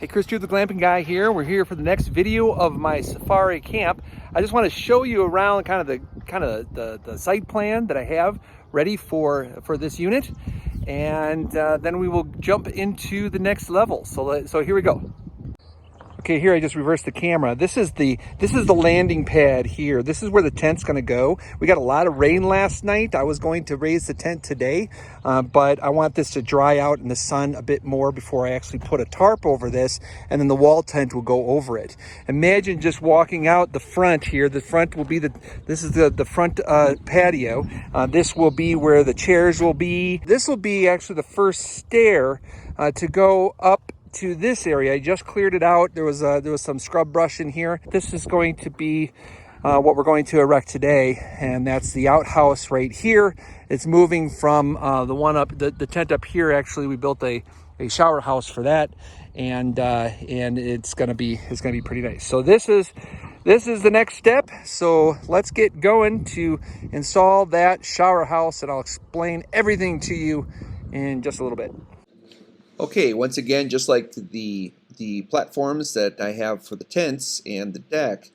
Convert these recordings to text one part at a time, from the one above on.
Hey, Chris Drew, the Glamping guy here. We're here for the next video of my safari camp. I just want to show you around kind of the site plan that I have ready for this unit, and then we will jump into the next level. So here we go. Okay, here I just reversed the camera. This is the landing pad here. This is where the tent's gonna go. We got a lot of rain last night. I was going to raise the tent today, but I want this to dry out in the sun a bit more before I actually put a tarp over this, and then the wall tent will go over it. Imagine just walking out the front here. The front will be this is the front patio. This will be where the chairs will be. This will be actually the first stair to go up to this area. I just cleared it out. There was some scrub brush in here. This is going to be what we're going to erect today, and that's the outhouse right here. It's moving from the one up, the tent up here. Actually, we built a shower house for that, and it's gonna be pretty nice. So this is the next step. So let's get going to install that shower house, and I'll explain everything to you in just a little bit. Okay, once again, just like the platforms that I have for the tents and the deck,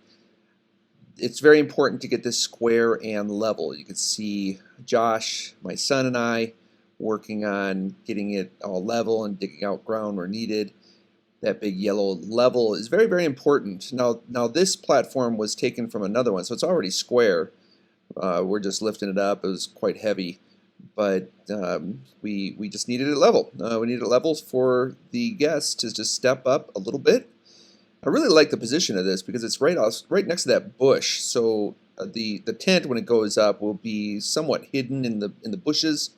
it's very important to get this square and level. You can see Josh, my son, and I working on getting it all level and digging out ground where needed. That big yellow level is very, very important. Now this platform was taken from another one, so it's already square. We're just lifting it up. It was quite heavy, but we just needed it level. We needed it level for the guests to just step up a little bit. I really like the position of this because it's right next to that bush. So the tent, when it goes up, will be somewhat hidden in the bushes,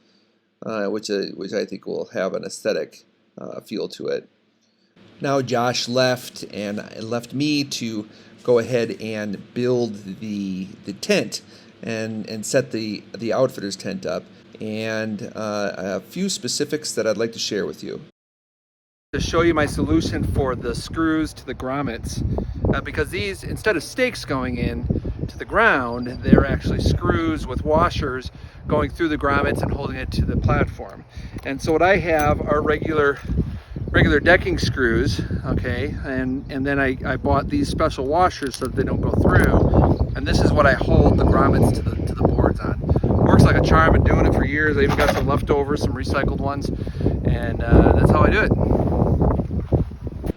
which I think will have an aesthetic feel to it. Now Josh left me to go ahead and build the tent and set the outfitter's tent up, and a few specifics that I'd like to share with you. To show you my solution for the screws to the grommets, because these, instead of stakes going in to the ground, they're actually screws with washers going through the grommets and holding it to the platform. And so what I have are regular decking screws, okay, and then I bought these special washers so that they don't go through, and this is what I hold the grommets to the boards on. Works like a charm. Been doing it for years. I even got some leftovers, some recycled ones, and that's how I do it.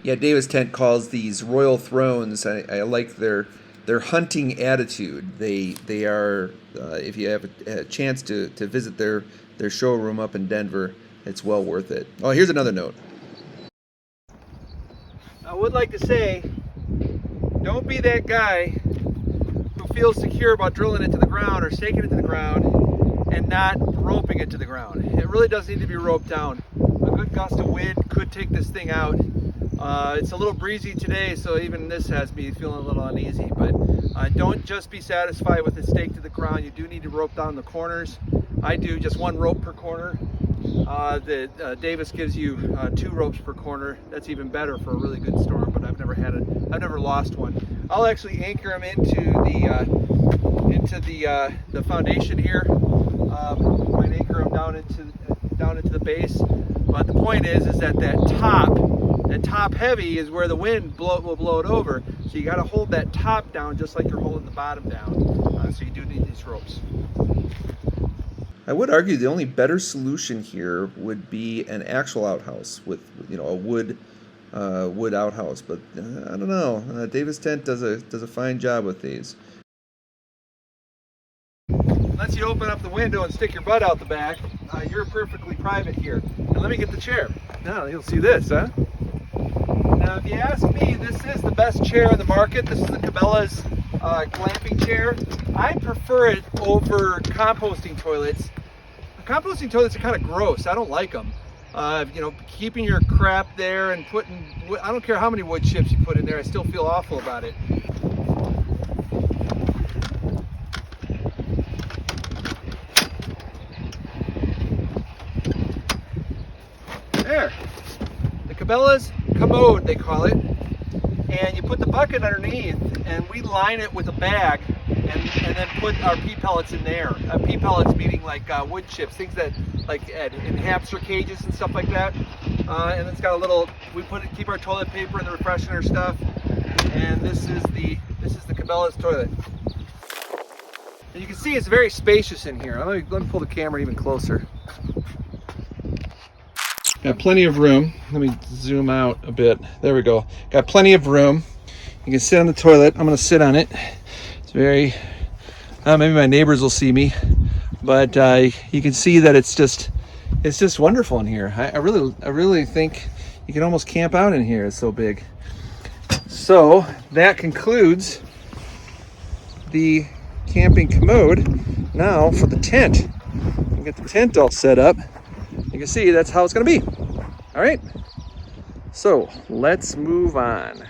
Yeah, Davis Tent calls these royal thrones. I like their hunting attitude. They are, if you have a chance to visit their showroom up in Denver, it's well worth it. Oh, here's another note. I would like to say, don't be that guy who feels secure about drilling it to the ground or staking it to the ground and not roping it to the ground. It really does need to be roped down. A good gust of wind could take this thing out. It's a little breezy today, so even this has me feeling a little uneasy, but don't just be satisfied with it staked to the ground. You do need to rope down the corners. I do just one rope per corner. Davis gives you 2 ropes per corner. That's even better for a really good storm, but I've never lost one. I'll actually anchor them into the foundation here. Might anchor them down into the base. But the point is that top heavy is where the wind will blow it over. So you got to hold that top down just like you're holding the bottom down. So you do need these ropes. I would argue the only better solution here would be an actual outhouse with a wood outhouse, but I don't know. Davis Tent does a fine job with these. Unless you open up the window and stick your butt out the back, you're perfectly private here. Now let me get the chair. Now you'll see this, huh? Now if you ask me, this is the best chair in the market. This is the Cabela's glamping chair. I prefer it over composting toilets. Composting toilets are kind of gross. I don't like them. Keeping your crap there and I don't care how many wood chips you put in there, I still feel awful about it. There. The Cabela's Commode, they call it. And you put the bucket underneath, and we line it with a bag, and then put our pea pellets in there. Pea pellets meaning like wood chips, things that like in hamster cages and stuff like that. And it's got a little, we keep our toilet paper and the refreshener stuff. And this is the Cabela's toilet. And you can see it's very spacious in here. Let me pull the camera even closer. Got plenty of room. Let me zoom out a bit. There we go. Got plenty of room. You can sit on the toilet. I'm gonna sit on it. It's very, maybe my neighbors will see me, but you can see that it's just wonderful in here. I really think you can almost camp out in here. It's so big. So that concludes the camping commode. Now for the tent. We get the tent all set up. You can see that's how it's going to be. All right. So let's move on.